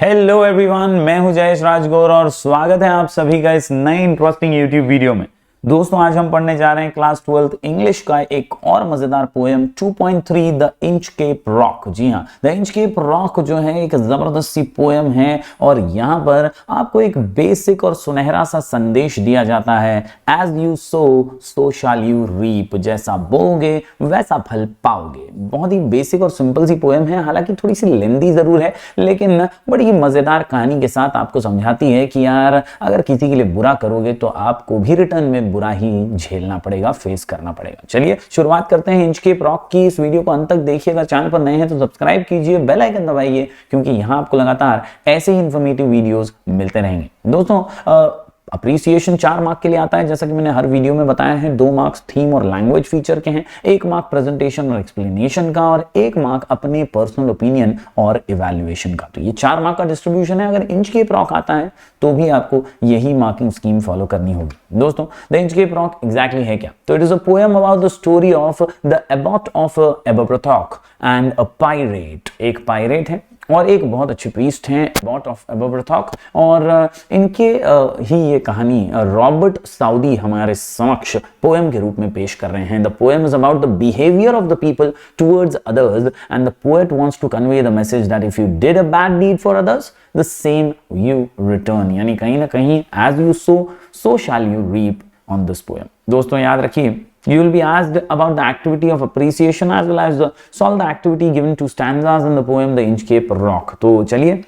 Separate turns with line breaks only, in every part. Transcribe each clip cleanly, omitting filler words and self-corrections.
Hello everyone, मैं हूं जयेश राजगौर और स्वागत है आप सभी का इस नए इंटरेस्टिंग यूट्यूब वीडियो में। दोस्तों, आज हम पढ़ने जा रहे हैं क्लास 12th इंग्लिश का एक और मजेदार पोएम 2.3 द इंचकेप रॉक। जी हाँ, द इंचकेप रॉक जो है एक जबरदस्त सी पोएम है और यहाँ पर आपको एक बेसिक और सुनहरा सा संदेश दिया जाता है। As you sow shall you reap, जैसा बोओगे वैसा फल पाओगे। बहुत ही बेसिक और सिंपल सी पोएम है, हालांकि थोड़ी सी लेंदी जरूर है, लेकिन बड़ी ही मजेदार कहानी के साथ आपको समझाती है कि यार अगर किसी के लिए बुरा करोगे तो आपको भी रिटर्न में बुरा ही झेलना पड़ेगा, फेस करना पड़ेगा। चलिए शुरुआत करते हैं इंचकेप रॉक की। इस वीडियो को अंत तक देखिएगा, चैनल पर नए हैं तो सब्सक्राइब कीजिए, बेल आइकन दबाइए, क्योंकि यहां आपको लगातार ऐसे ही इंफॉर्मेटिव वीडियोस मिलते रहेंगे। दोस्तों, अप्रिसिएशन 4 मार्क के लिए आता है, जैसा कि मैंने हर वीडियो में बताया है। 2 मार्क्स थीम और लैंग्वेज फीचर के हैं, 1 मार्क प्रेजेंटेशन और एक्सप्लेनेशन का, और 1 मार्क अपने पर्सनल ओपिनियन और इवैल्यूएशन का। तो ये 4 मार्क का डिस्ट्रीब्यूशन है। अगर इंचकेप रॉक आता है तो भी आपको यही मार्किंग स्कीम फॉलो करनी होगी। दोस्तों, द इंचकेप रॉक एग्जैक्टली है क्या? तो it is a poem about the story of the abbot of Aberbrothok and a pirate. एक पायरेट है और एक बहुत अच्छे प्रीस्ट हैं, एबॉट ऑफ एबोब्रथॉक, और इनके ही ये कहानी रॉबर्ट साउदी हमारे समक्ष पोएम के रूप में पेश कर रहे हैं। The poem is about the behaviour of the people towards others and the poet wants to convey the message that if you did a bad deed for others the same you return, यानी कहीं ना कहीं as you sow shall you reap on this poem. दोस्तों, याद रखिए, you will be asked about the activity of appreciation as well as solve the activity given to stanzas in the poem The Inchcape Rock। तो चलिए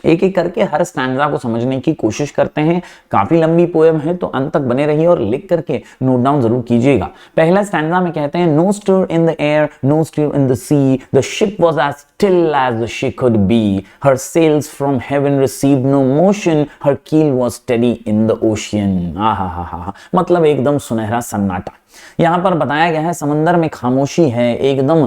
एक एक करके हर stanza को समझने की कोशिश करते हैं। काफी लंबी पोएम है तो अंत तक बने रहिए और लिख करके नोट डाउन जरूर कीजिएगा। पहला स्टैंजा में कहते हैं, no stir in the air, no stir in the sea, the ship was as still as she could be, her sails from heaven received no motion, her keel was steady in the ocean. आहा, मतलब एकदम सुनहरा सन्नाटा। यहां पर बताया गया है समंदर में खामोशी है, एकदम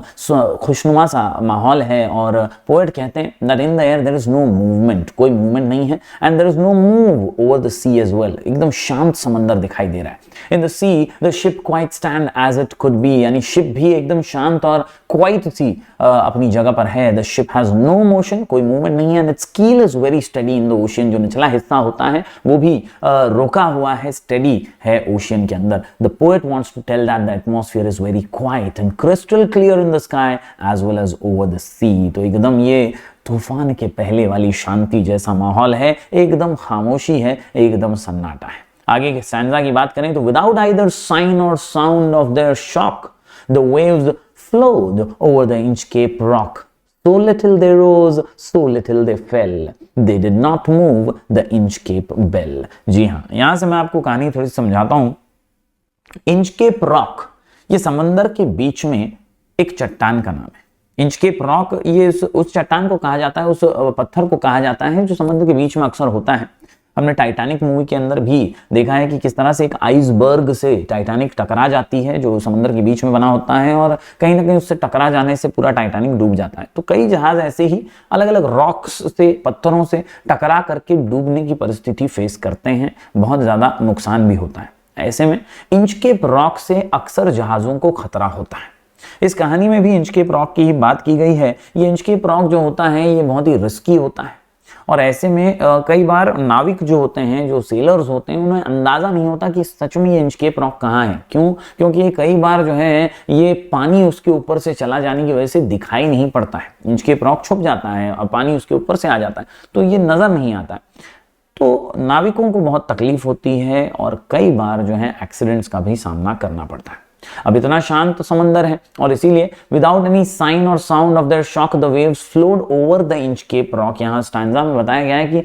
खुशनुमा सा माहौल है, और पोएट कहते हैं that in the air there is no movement, कोई मूवमेंट नहीं है, and there is no move over the sea as well, एकदम शांत समंदर दिखाई दे रहा है। In the sea the ship quite stand as it could be, यानी शिप भी एकदम शांत और क्वाइट सी अपनी जगह पर है। The ship has no motion, कोई मूवमेंट नहीं है, and its keel is very steady in the ocean, जो निचला हिस्सा होता है वो भी रोका हुआ है, स्टडी है ओशियन के अंदर। The poet wants to tell that the atmosphere is very quiet and crystal clear in the sky as well as over the sea। तो एकदम ये तूफान के पहले वाली शांति जैसा माहौल है, एकदम खामोशी है, एकदम सन्नाटा है। आगे के स्टैंजा की बात करें तो without either sign or sound of their shock the waves flowed over the Inchcape Rock, so little they rose, so little they fell, they did not move the Inchcape Bell। जी हाँ, यहां से मैं आपको कहानी थोड़ी समझाता हूं। इंचकेप रॉक ये समंदर के बीच में एक चट्टान का नाम है। इंचकेप रॉक ये उस चट्टान को कहा जाता है, उस पत्थर को कहा जाता है जो समुद्र के बीच में अक्सर होता है। हमने टाइटैनिक मूवी के अंदर भी देखा है कि किस तरह से एक आइसबर्ग से टाइटैनिक टकरा जाती है, जो समुद्र के बीच में बना होता है, और कहीं ना कहीं उससे टकरा जाने से पूरा टाइटैनिक डूब जाता है। तो कई जहाज ऐसे ही अलग अलग रॉक्स से, पत्थरों से टकरा करके डूबने की परिस्थिति फेस करते हैं, बहुत ज्यादा नुकसान भी होता है। ऐसे में इंचकेप रॉक से अक्सर जहाजों को खतरा होता है। इस कहानी में भी इंचकेप रॉक की ही बात की गई है। ये इंचकेप रॉक जो होता है ये बहुत ही रिस्की होता है, और ऐसे में कई बार नाविक जो होते हैं, जो सेलर्स होते हैं, उन्हें अंदाजा नहीं होता कि सच में ये इंचकेप रॉक कहाँ है। क्यों? क्योंकि ये कई बार जो है ये पानी उसके ऊपर से चला जाने की वजह से दिखाई नहीं पड़ता है। इंचकेप रॉक छुप जाता है और पानी उसके ऊपर से आ जाता है, तो ये नजर नहीं आता है। तो नाविकों को बहुत तकलीफ होती है और कई बार जो है एक्सीडेंट्स का भी सामना करना पड़ता है। अब इतना शांत समंदर है और इसीलिए विदाउट एनी साइन और sound of their shock the waves flowed over the Inchcape rock. यहाँ स्टैंजा में बताया गया है कि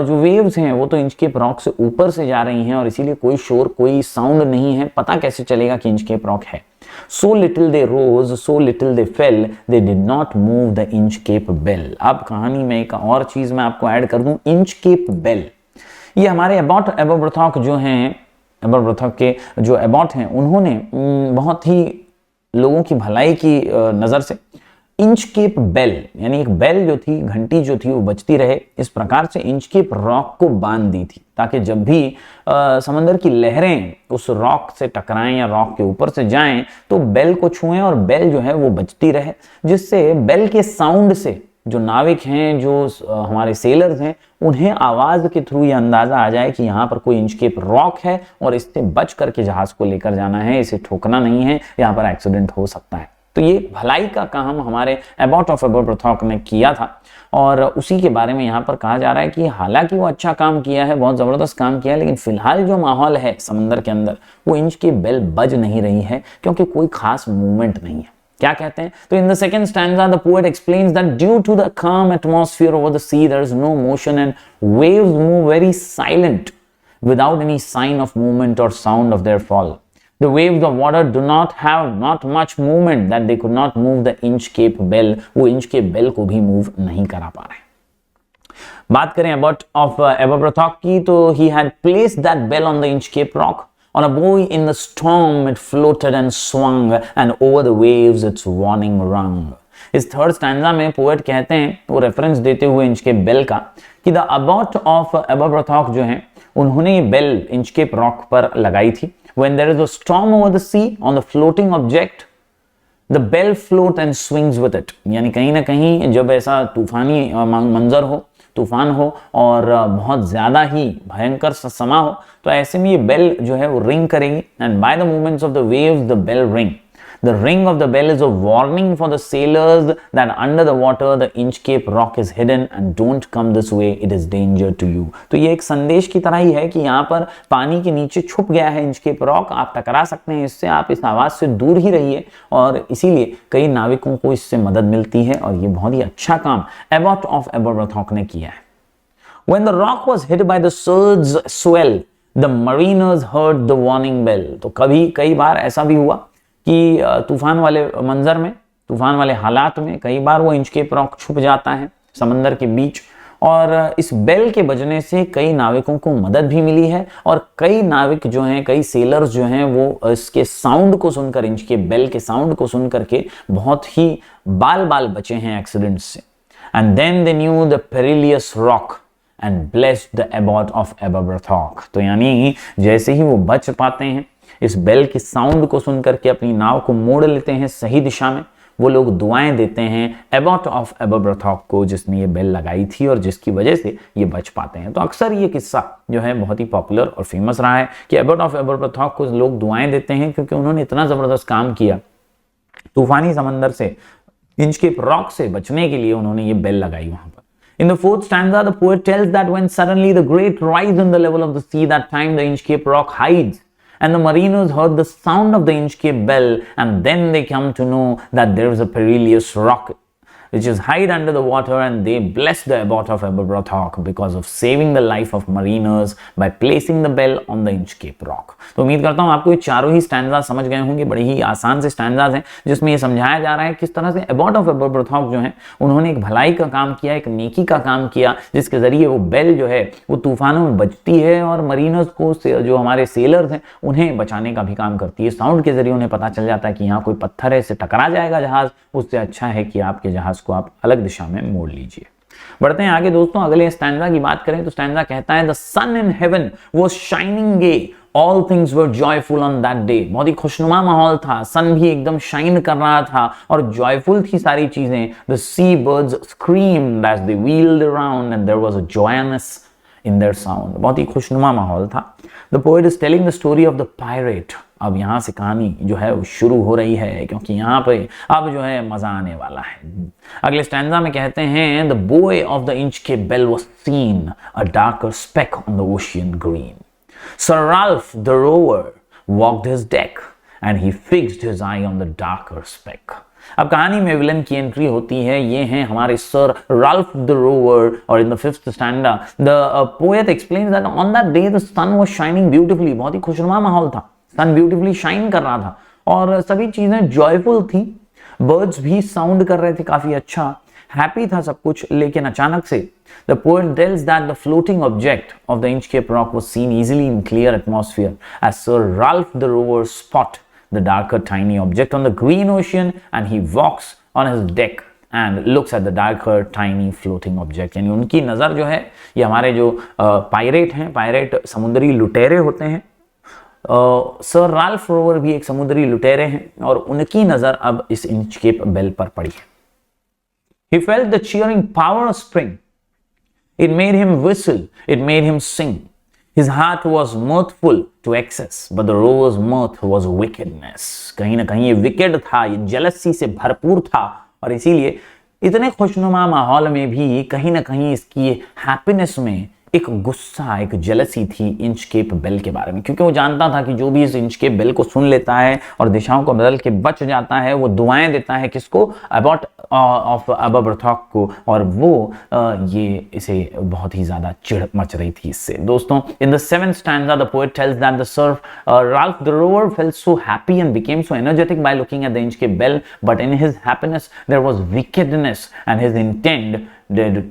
जो वेव्स हैं वो तो इंचकेप रॉक से ऊपर से जा रही हैं और इसीलिए कोई शोर, कोई साउंड नहीं है। पता कैसे चलेगा कि इंचकेप रॉक है? So little they rose, so little they fell, they did not move the Inchcape Bell। अब कहानी में एक और चीज मैं आपको ऐड कर दूं, इंचकेप बेल। ये हमारे एबॉट एबोब्रथॉक जो हैं, एबोब्रथॉक के जो एबॉट हैं, उन्होंने बहुत ही लोगों की भलाई की नजर से इंचकेप बेल, यानी एक बेल जो थी, घंटी जो थी, वो बजती रहे, इस प्रकार से इंचकेप रॉक को बांध दी थी, ताकि जब भी समंदर की लहरें उस रॉक से टकराएं या रॉक के ऊपर से जाएं तो बेल को छुएं और बेल जो है वो बजती रहे, जिससे बेल के साउंड से जो नाविक हैं, जो हमारे सेलर्स हैं, उन्हें आवाज के थ्रू ये अंदाजा आ जाए कि यहाँ पर कोई इंचकेप रॉक है और इससे बच करके जहाज को लेकर जाना है, इसे ठोकना नहीं है, यहाँ पर एक्सीडेंट हो सकता है। तो ये भलाई का काम हमारे एबॉट ऑफ एबरब्रोथॉक ने किया था और उसी के बारे में यहाँ पर कहा जा रहा है कि हालांकि वो अच्छा काम किया है, बहुत जबरदस्त काम किया है, लेकिन फिलहाल जो माहौल है समंदर के अंदर, वो इंचकेप बेल बज नहीं रही है क्योंकि कोई खास मूवमेंट नहीं है। क्या कहते हैं? तो in the second stanza the poet explains that due to the calm atmosphere over the sea there is no motion and waves move very silent without any sign of movement or sound of their fall. The waves of water do not have not much movement that they could not move the Inchcape Bell. वो Inchcape Bell को भी move नहीं करा पा रहे। बात करें Abbott of एबरब्रोथॉक की, तो he had placed that bell on the Inchcape Rock. On a buoy in the storm it floated and swung and over the waves its warning rung. इस थर्ड स्टैंजा में पोएट कहते हैं, वो reference देते हुए Inchcape bell का, कि the Abbott of एबरब्रोथॉक जो हैं, उन्होंने ये बेल इंचकेप रॉक पर लगाई थी। When there is a storm over the sea on the floating object, the bell float and swings with it. यानी कहीं ना कहीं जब ऐसा तूफानी मंजर हो, तूफान हो और बहुत ज्यादा ही भयंकर समा हो, तो ऐसे में ये बेल जो है वो रिंग करेगी। And by the movements of the waves the bell ring. The ring of the bell is a warning for the sailors that under the water the Inchcape Rock is hidden and don't come this way, it is danger to you. तो ये एक संदेश की तरह ही है कि यहाँ पर पानी के नीचे छुप गया है इंचकेप रॉक, आप टकरा सकते हैं इससे, आप इस आवाज से दूर ही रहिए। और इसीलिए कई नाविकों को इससे मदद मिलती है और ये बहुत ही अच्छा काम एबॉट ऑफ एबरब्रोथॉक ने किया है। When the rock was hit by the surge's swell, the mariners heard the warning bell. तो कई बार ऐसा भी हुआ कि तूफान वाले मंजर में, तूफान वाले हालात में कई बार वो इंचकेप रॉक छुप जाता है समंदर के बीच, और इस बेल के बजने से कई नाविकों को मदद भी मिली है और कई नाविक जो हैं, कई सेलर्स जो हैं, वो इसके साउंड को सुनकर, इंचकेप बेल के साउंड को सुन करके बहुत ही बाल बचे हैं एक्सीडेंट से। And then they knew the perilous rock and blessed the abbot of Aberbrothok. तो यानी जैसे ही वो बच पाते हैं, इस बेल की साउंड को सुन करके अपनी नाव को मोड़ लेते हैं सही दिशा में, वो लोग दुआएं देते हैं एबॉट ऑफ एबरब्रोथॉक को, जिसने ये बेल लगाई थी और जिसकी वजह से ये बच पाते हैं। तो अक्सर ये किस्सा जो है बहुत ही पॉपुलर और फेमस रहा है कि एबॉट ऑफ एबरब्रोथॉक को लोग दुआएं देते हैं क्योंकि उन्होंने इतना जबरदस्त काम किया, तूफानी समंदर से, इंचकेप रॉक से बचने के लिए उन्होंने ये बेल लगाई वहां पर। In the fourth stanza, the poet tells that when suddenly the great rise in the level of the sea, that time the Inchcape Rock hides, and the mariners heard the sound of the Inchcape Bell, and then they come to know that there is a perilous rock which is hide under the water, and they bless the abbot of Eberbrothock because of saving the life of mariners by placing the bell on the Inchcape Rock. तो उम्मीद करता हूँ आपको ये चारों ही stanza समझ गए होंगे। बड़े ही आसान से स्टैंडाज हैं जिसमें ये समझाया जा रहा है किस तरह से एबॉट ऑफ एबरब्रोथॉक जो है उन्होंने एक भलाई का काम किया, एक नेकी का काम किया, जिसके जरिए वो बेल जो है वो तूफानों में बजती है और मरीनर्स को, जो हमारे सेलर्स हैं, उन्हें बचाने का भी काम करती है। साउंड के जरिए उन्हें पता चल जाता है कि यहाँ कोई पत्थर है, इससे टकरा जाएगा जहाज, उससे अच्छा है कि आपके जहाज को आप अलग दिशा में मोड़ लीजिए। बढ़ते हैं आगे दोस्तों, अगले स्टैंजा की बात करें तो स्टैंजा कहता है the sun in heaven was shining gay, all things were joyful on that day. बहुत ही खुशनुमा माहौल था, सन भी एकदम शाइन कर रहा था और जॉयफुल थी सारी चीजें। The sea birds screamed as they wheeled around and there was a joyness in their sound. बहुत ही खुशनुमा माहौल था। The poet is telling the story of the pirate. अब यहाँ से कहानी जो है वो शुरू हो रही है क्योंकि यहाँ पे अब जो है मजा आने वाला है। अगले स्टैंजा में कहते हैं the buoy of the Inchcape bell was seen a darker speck on the ocean green. Sir Ralph the rower walked his deck and he fixed his eye on the darker speck. अब कहानी में villain की entry होती है, ये हैं हमारे sir Ralph the Rover. और in the fifth stanza the poet explains that on that day the sun was shining beautifully. बहुत ही खुशनुमा माहौल था, सन ब्यूटीफुली शाइन कर रहा था और सभी चीजें जॉयफुल थी। बर्ड्स भी साउंड कर रहे थे काफी अच्छा, हैप्पी था सब कुछ। लेकिन अचानक से the poet tells that the floating object of the Inchcape Rock was seen easily in clear atmosphere as Sir Ralph the rower spot the darker tiny object on the green ocean and he walks on his deck and looks at the darker tiny floating object। यानी उनकी नजर जो है, ये हमारे जो pirate हैं, pirate समुद्री लुटेरे होते हैं, सर राल्फ रोवर भी एक समुद्री लुटेरे हैं और उनकी नजर अब इस इंचकेप बेल पर पड़ी है। He felt the cheering power spring. It made him whistle, it made him sing. His heart was mirthful to excess, but the rover's mirth was wickedness. कहीं ना कहीं ये wicked था, ये jealousy से भरपूर था, और इसीलिए इतने खुशनुमा माहौल में भी कहीं ना कहीं इसकी हैप्पीनेस में एक गुस्सा, एक जेलसी थी इंचकेप बेल के बारे में, क्योंकि वो जानता था कि जो भी इस इंचकेप बेल को सुन लेता है और दिशाओं को बदल के बच जाता है, वो दुआएं देता है किसको? अबाउट ऑफ अबरथॉक को, और वो ये इसे बहुत ही ज्यादा चिढ़ मच रही थी इससे। दोस्तों, in the 7th stanza the poet tells that the Sir Ralph the rover felt so happy and became so energetic by looking at the Inchcape bell, but in his happiness there was wickedness and his intent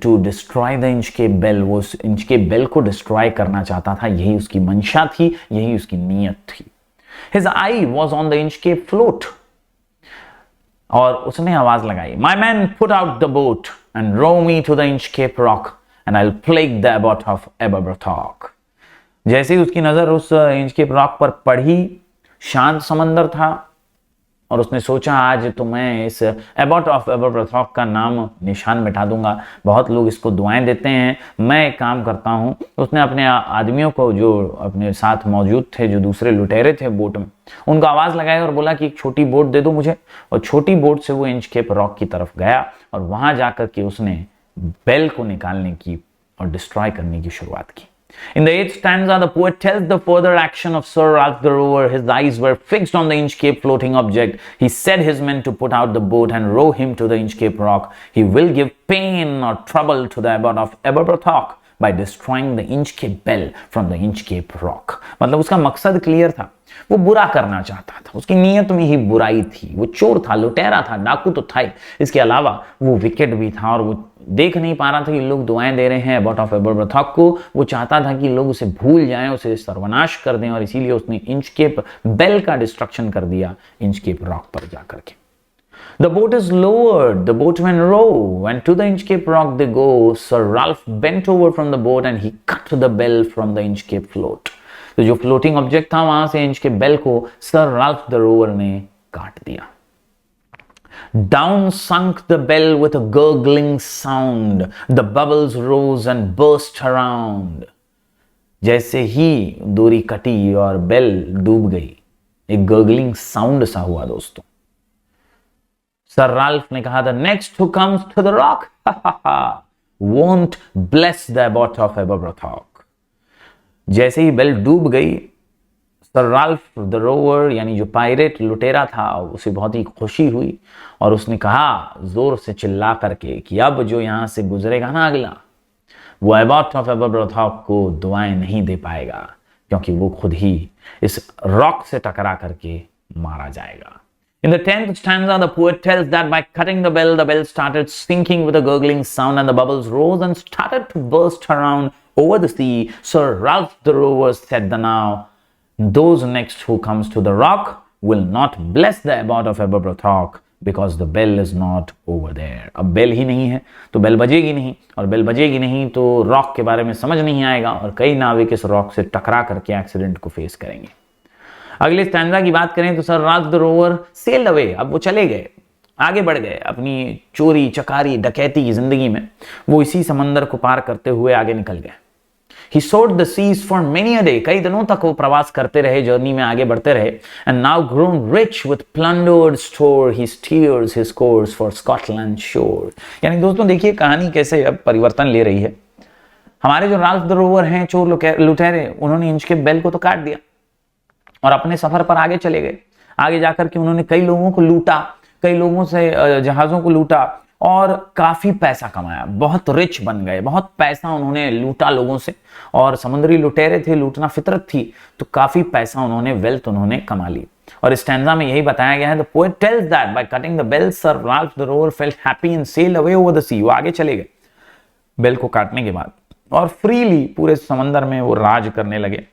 to destroy the Inchcape bell. वो उस Inchcape bell को destroy करना चाहता था, यही उसकी मंशा थी, यही उसकी नीयत थी। His eye was on the Inchcape float, और उसने आवाज लगाई, My man, put out the boat and row me to the Inchcape rock and I'll plague the abbot of Aberbrothock। जैसे ही उसकी नजर उस इंचकेप रॉक पर पड़ी, शांत समंदर था, और उसने सोचा आज तो मैं इस एबॉट ऑफ एबरब्रथॉक का नाम निशान मिटा दूंगा, बहुत लोग इसको दुआएं देते हैं, मैं एक काम करता हूं। उसने अपने आदमियों को, जो अपने साथ मौजूद थे, जो दूसरे लुटेरे थे बोट में, उनको आवाज लगाई और बोला कि एक छोटी बोट दे दो मुझे, और छोटी बोट से वो इंचकेप रॉक की तरफ गया और वहां जाकर के उसने बेल को निकालने की और डिस्ट्रॉय करने की शुरुआत की। In the 8th stanza, the poet tells the further action of Sir Ralph the Rover. His eyes were fixed on the Inchcape floating object. He said his men to put out the boat and row him to the Inchcape rock. He will give pain or trouble to the abbot of Aberbrothock by destroying the Inchcape bell from the Inchcape rock। मतलब उसका मकसद clear था, वो बुरा करना चाहता था, उसकी नीयत में ही बुराई थी। वो चोर था, लुटेरा था, डाकू तो था ही, इसके अलावा वो विकेट भी था, और वो देख नहीं पा रहा था कि लोग दुआएं दे रहे हैं अबाउट ऑफ एबरब्रथॉक को। वो चाहता था कि लोग उसे भूल जाएं, उसे सर्वनाश कर दें, और इसीलिए उसने इंचकेप बेल का डिस्ट्रक्शन कर दिया इंचकेप रॉक पर जाकर के। The boat is lowered, the boatmen row, and to the Inchcape rock they go. Sir Ralph bent over from the boat and he cut the bell from the Inchcape float। तो जो floating object था वहां से Inchcape bell को sir Ralph the rover ने काट दिया। Down sunk the bell with a gurgling sound. The bubbles rose and burst around। जैसे ही डोरी कटी और बेल डूब गई, एक गर्गलिंग साउंड सा हुआ। दोस्तों, सर राल्फ ने कहा, The next who comes to the rock won't bless the abbot of Aberbrothock। जैसे ही बेल डूब गई, सर राल्फ द रोवर यानी जो पायरेट लुटेरा था, उसे बहुत ही खुशी हुई, और उसने कहा जोर से चिल्ला करके कि अब जो यहां से गुजरेगा ना अगला, वो एबॉट ऑफ एबरब्रथॉक को दुआएं नहीं दे पाएगा, क्योंकि वो खुद ही इस रॉक से टकरा करके मारा जाएगा। In the 10th stanza, the poet tells that by cutting the bell started sinking with a gurgling sound, and the bubbles rose and started to burst around over the sea. Sir Ralph the Rover said the now, Those next who comes to the rock will not bless the abbot of Aberbrothock because the bell is not over there। अब bell ही नहीं है तो bell बजेगी नहीं, और bell बजेगी नहीं तो rock के बारे में समझ नहीं आएगा, और कई नाविक इस रॉक से टकरा करके एक्सीडेंट को फेस करेंगे। अगले स्टैंजा की बात करें तो sir Ralph the rover sailed away. अब वो चले गए, आगे बढ़ गए अपनी चोरी चकारी डकैती की जिंदगी में। वो इसी समंदर को पार करते हुए आगे निकल गए। He soared the seas for many a day। कई दिनों तक वो प्रवास करते रहे, जर्नी में आगे बढ़ते रहे। And now grown rich with plundered store, he steers his course for Scotland shore। यानी दोस्तों देखिए कहानी कैसे अब परिवर्तन ले रही है। हमारे जो राल्फ द रोवर हैं, चोर लुटेरे, उन्होंने इंचकेप बेल को तो काट दिया और अपने सफर पर आगे चले गए। आगे जाकर के उन्होंने कई लोगों को लूटा, कई लोगों से जहाजों को लूटा और काफी पैसा कमाया, बहुत रिच बन गए, बहुत पैसा उन्होंने लूटा लोगों से। और समुद्री लुटेरे थे, लूटना फितरत थी, तो काफी पैसा उन्होंने, वेल्थ उन्होंने कमा ली। और इस स्टैंजा में यही बताया गया है, the poet tells that by cutting the bell sir Ralph the rover felt happy and sailed away over the sea. वो आगे चले गए बेल को काटने के बाद, और फ्रीली पूरे समंदर में वो राज करने लगे।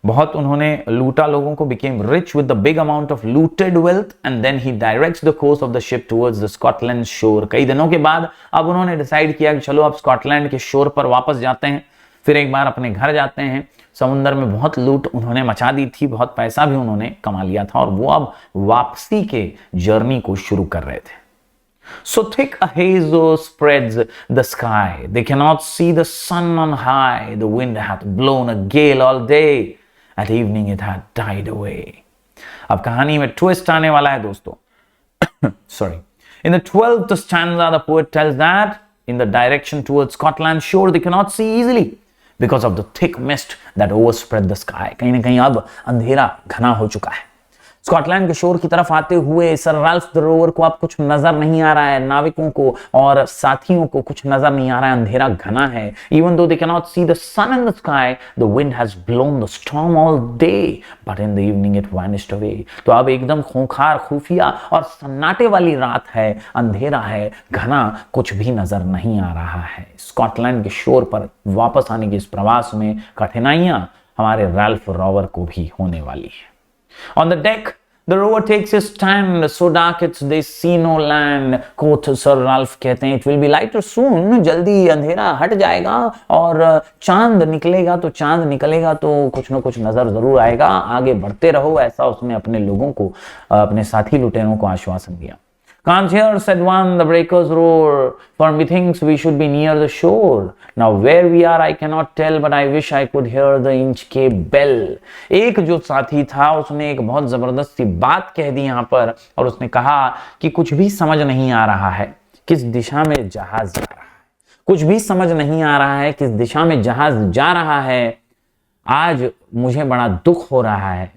बहुत उन्होंने लूटा लोगों को, became rich with the big amount of looted wealth, and then he directs the course of the ship towards the Scotland shore। कई दिनों के बाद अब उन्होंने डिसाइड किया कि चलो अब स्कॉटलैंड के शोर पर वापस जाते हैं, फिर एक बार अपने घर जाते हैं। समुद्र में बहुत लूट उन्होंने मचा दी थी, बहुत पैसा भी उन्होंने कमा लिया था, और वो अब वापसी के जर्नी को शुरू कर रहे थे। So thick a haze spreads the sky. They cannot see the sun on high. The wind hath blown a gale all day. At evening it had died away. अब कहानी में ट्विस्ट आने वाला है दोस्तों. Sorry. In the 12th stanza, the poet tells that in the direction towards Scotland shore they cannot see easily because of the thick mist that overspread the sky. कहीं ना कहीं अब अंधेरा घना हो चुका है. स्कॉटलैंड के शोर की तरफ आते हुए सर राल्फ द रोवर को अब कुछ नजर नहीं आ रहा है, नाविकों को और साथियों को कुछ नजर नहीं आ रहा है, अंधेरा घना है. Even though they can not see the sun in the sky, the wind has blown the storm all day, but in the evening it vanished away. तो अब एकदम खूंखार, खुफिया और सन्नाटे वाली रात है, अंधेरा है, घना, कुछ भी नजर नहीं आ रहा है. स्कॉटलैंड के शोर पर वापस आने के इस प्रवास में कठिनाइयां हमारे राल्फ रोवर को भी होने वाली है. On the deck, the rover takes his stand. So dark it's they see no land. Quoth Sir Ralph कहते हैं, it will be lighter soon. जल्दी अंधेरा हट जाएगा और चांद निकलेगा. तो चांद निकलेगा तो कुछ न कुछ नजर जरूर आएगा. आगे बढ़ते रहो, ऐसा उसने अपने लोगों को, अपने साथी लुटेरों को आश्वासन दिया. Can't hear, said one, the breakers roar, for methinks we should be near the shore. Now where we are I cannot tell, but I wish I could hear the Inchcape bell. एक जो साथी था उसने एक बहुत जबरदस्त सी बात कह दी यहाँ पर, और उसने कहा कि कुछ भी समझ नहीं आ रहा है किस दिशा में जहाज जा रहा है. कुछ भी समझ नहीं आ रहा है किस दिशा में जहाज जा रहा है. आज मुझे बड़ा दुख हो रहा है.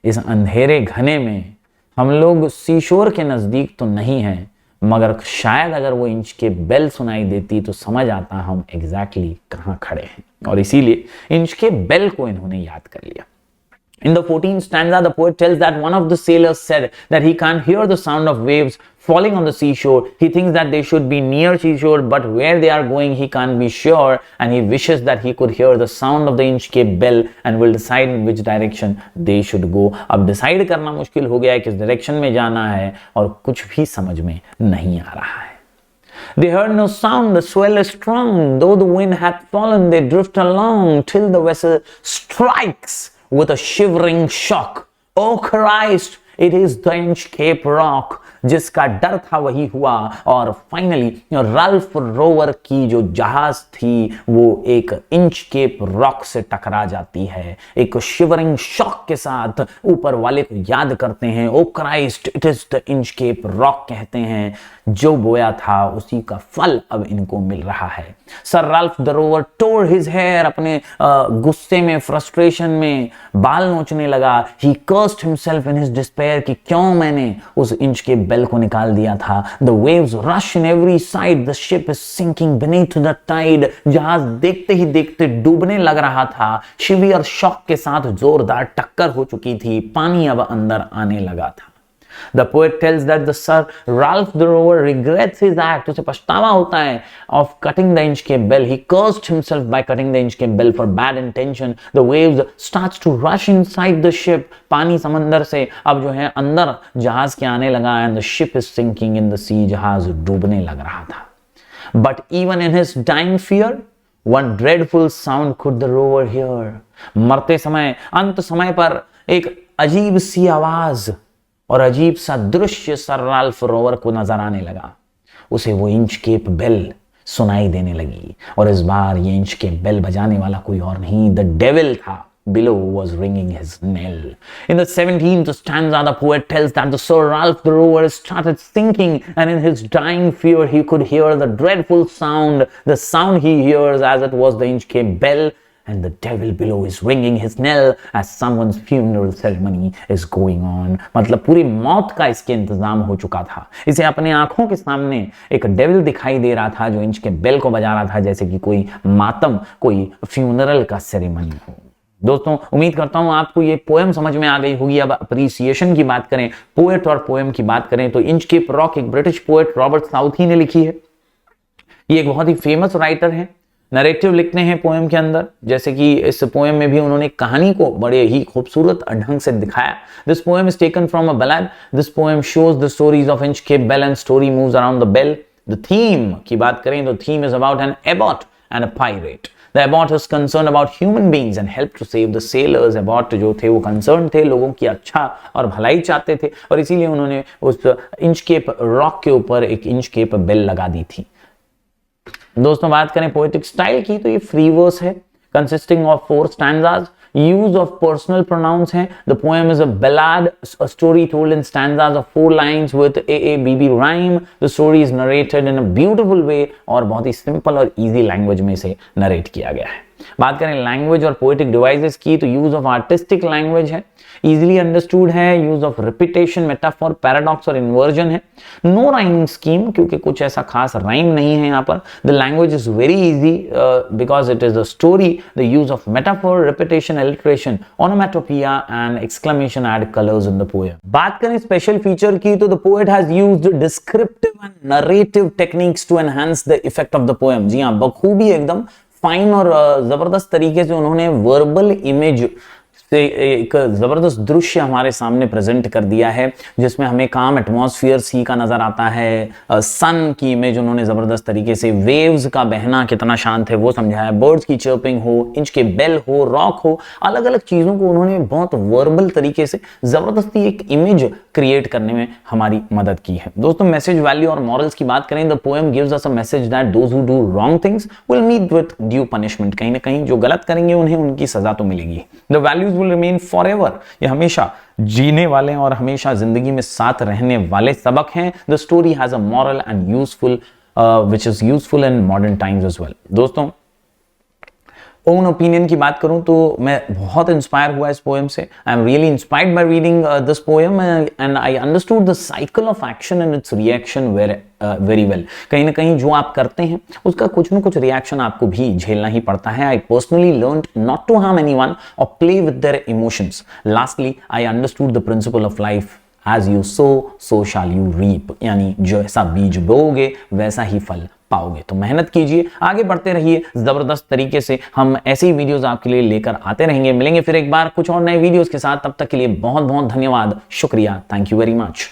इस अंधेरे घने में हम लोग सीशोर के नजदीक तो नहीं हैं, मगर शायद अगर वो इंच के बेल सुनाई देती तो समझ आता हम एग्जैक्टली कहां खड़े हैं. और इसीलिए इंच के बेल को इन्होंने याद कर लिया. In the 14th stanza, the poet tells that one of the sailors said that he can't hear the sound of waves falling on the seashore. He thinks that they should be near seashore, but where they are going he can't be sure, and he wishes that he could hear the sound of the Inchcape bell and will decide in which direction they should go. अब decide करना मुश्किल हो गया है किस direction में जाना है, और कुछ भी समझ में नहीं आ रहा है. They heard no sound, the swell is strong, though the wind hath fallen, they drift along till the vessel strikes with a shivering shock. Oh Christ, it is the Inchcape rock. जिसका डर था वही हुआ, और finally Ralph rover की जो जहाज थी वो एक इंचकेप रॉक से टकरा जाती है. एक शिवरिंग शॉक के साथ ऊपर वाले को याद करते हैं. O Christ, it is the Inchcape rock कहते हैं. जो बोया था उसी का फल अब इनको मिल रहा है. Sir Ralph the rover tore his hair. अपने गुस्से में, फ्रस्ट्रेशन में बाल नोचने लगा. He cursed himself in his despair कि क्यों मैंने उस इंचकेप बेल को निकाल दिया था. The waves rush in every side, the ship is sinking beneath the tide. जहाज देखते ही देखते डूबने लग रहा था. शिवियर शॉक के साथ जोरदार टक्कर हो चुकी थी. पानी अब अंदर आने लगा था. The poet tells that the Sir Ralph the Rover regrets his act. उसे पछतावा होता है of cutting the Inchcape bell. He cursed himself by cutting the Inchcape bell for bad intention. The waves starts to rush inside the ship. पानी समंदर से अब जो है अंदर जहाज के आने लगा, and the ship is sinking in the sea. जहाज डूबने लग रहा था. But even in his dying fear, one dreadful sound could the rover hear. मरते समय, अंत समय पर एक अजीब सी आवाज और अजीब सा दृश्य सर राल्फ रोवर को नजर आने लगा. उसे वो इंचकेप बेल सुनाई देने लगी, और इस बार ये इंचकेप बेल बजाने वाला कोई और नहीं, द डेविल था. Below was ringing his knell. In the 17th stanza, the poet tells that the Sir Ralph the Rover started sinking, and in his dying fear he could hear the dreadful sound. The sound he hears as it was the Inchcape bell, and the devil below is ringing his knell as someone's funeral ceremony is going on. मतलब पूरी मौत का इसके इंतजाम हो चुका था. इसे अपने आंखों के सामने एक डेविल दिखाई दे रहा था जो इंचकेप बेल को बजा रहा था, जैसे कि कोई मातम, कोई फ्यूनरल का सेरेमनी हो. दोस्तों, उम्मीद करता हूं आपको ये पोएम समझ में आ गई होगी. अब अप्रिसिएशन की बात करें, पोएट और पोएम की बात करें, तो इंचकेप रॉक एक ब्रिटिश पोएट रॉबर्ट साउथी ने लिखी है. ये एक बहुत ही फेमस राइटर है. नरेटिव लिखते हैं पोएम के अंदर, जैसे कि इस पोएम में भी उन्होंने कहानी को बड़े ही खूबसूरत ढंग से दिखाया. This poem is taken from a ballad. This poem shows the stories of Inchcape bell and story moves around the bell. The theme की बात करें तो theme is about an abbot and a pirate. The abbot was concerned about human beings and helped to save the sailors. abbot जो थे वो concerned थे, लोगों की अच्छा और भलाई चाहते थे, और इसीलिए उन्होंने उस इंचकेप रॉक के ऊपर एक इंचकेप बेल लगा दी थी। दोस्तों बात करें पोएटिक स्टाइल की, तो ये फ्री वर्स है consisting of 4 stanzas. Use of personal pronouns है. The poem is a ballad, a story told in stanzas of 4 lines with AABB rhyme. The story is narrated in a beautiful way और बहुत ही simple और easy language में से narrate किया गया है। बात करें लैंग्वेज और पोएटिक डिवाइसेस की, तो यूज ऑफ आर्टिस्टिक लैंग्वेज है, इजीली अंडरस्टूड है, use of repetition, metaphor, paradox और इन्वर्जन है। नो राइमिंग स्कीम, क्योंकि कुछ ऐसा खास राइम नहीं है यहाँ पर। The language is very easy because it is a story. The use of metaphor, repetition, alliteration, onomatopoeia and exclamation add colours in the poem. बात करें स्पेशल फीचर की, तो the poet has used descriptive and narrative techniques to enhance the effect of the poem. जी हाँ, बखूबी एकदम fine और जबरदस्त तरीके से उन्होंने वर्बल इमेज से एक जबरदस्त दृश्य हमारे सामने प्रेजेंट कर दिया है, जिसमें हमें काम एटमॉस्फेयर सी का नजर आता है, सन की इमेज उन्होंने जबरदस्त तरीके से, वेव्स का बहना कितना शांत है वो समझाया, बर्ड्स की चर्पिंग हो, इंच के बेल हो, रॉक हो, अलग अलग चीजों को उन्होंने बहुत वर्बल तरीके से जबरदस्ती एक इमेज क्रिएट करने में हमारी मदद की है। दोस्तों मैसेज, वैल्यू और मॉरल्स की बात करें, the poem gives us a message that those who do wrong things will meet with due punishment. कहीं ना कहीं जो गलत करेंगे उन्हें उनकी सजा तो मिलेगी। The values will remain forever, ये हमेशा जीने वाले और हमेशा जिंदगी में साथ रहने वाले सबक हैं। The story has a moral and useful which is useful in modern times as well। दोस्तों ओन ओपिनियन की बात करूं तो मैं बहुत इंस्पायर हुआ इस पोएम से। I am really inspired by reading this poem and I understood the cycle of action and it's reaction very well. कहीं ना कहीं जो आप करते हैं उसका कुछ ना कुछ रिएक्शन आपको भी झेलना ही पड़ता है। I personally learned not to harm anyone और play with their emotions. Lastly I understood the principle of life, as you sow shall you reap, यानी जैसा बीज बोओगे वैसा ही फल पाओगे। तो मेहनत कीजिए, आगे बढ़ते रहिए, जबरदस्त तरीके से हम ऐसे ही वीडियोस आपके लिए लेकर आते रहेंगे। मिलेंगे फिर एक बार कुछ और नए वीडियोस के साथ, तब तक के लिए बहुत बहुत धन्यवाद, शुक्रिया, थैंक यू वेरी मच।